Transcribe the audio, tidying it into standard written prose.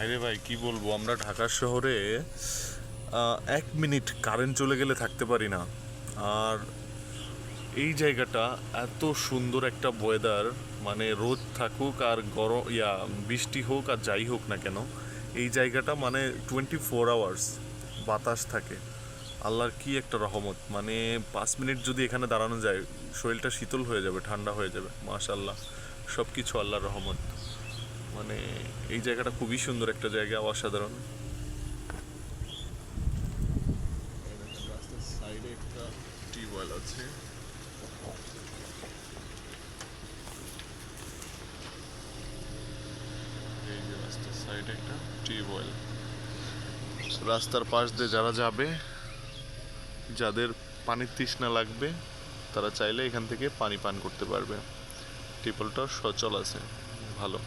আরে ভাই কি বলবো, আমরা ঢাকা শহরে 1 মিনিট কারেন্ট চলে গেলে থাকতে পারি না। আর এই জায়গাটা এত সুন্দর একটা ওয়েদার, মানে রোদ থাকুক আর গরম বৃষ্টি হোক আর যাই হোক না কেন, এই জায়গাটা মানে 24 আওয়ার্স বাতাস থাকে। আল্লাহর কি একটা রহমত, মানে 5 মিনিট যদি এখানে দাঁড়ানো যায় শরীরটা শীতল হয়ে যাবে, ঠান্ডা হয়ে যাবে। মাশাল্লাহ, সব কিছু আল্লাহর রহমত। মানে এই জায়গাটা খুবই সুন্দর একটা জায়গা, অসাধারণ। রাস্তার সাইডে একটা টিউবওয়েল আছে। এই যে রাস্তার সাইডে একটা টিউবওয়েল। রাস্তার পাশ দিয়ে যারা যাবে, যাদের পানির তৃষ্ণা লাগবে, তারা চাইলে এখান থেকে পানি পান করতে পারবে। টিউবওয়েলটা সচল আছে, ভালো।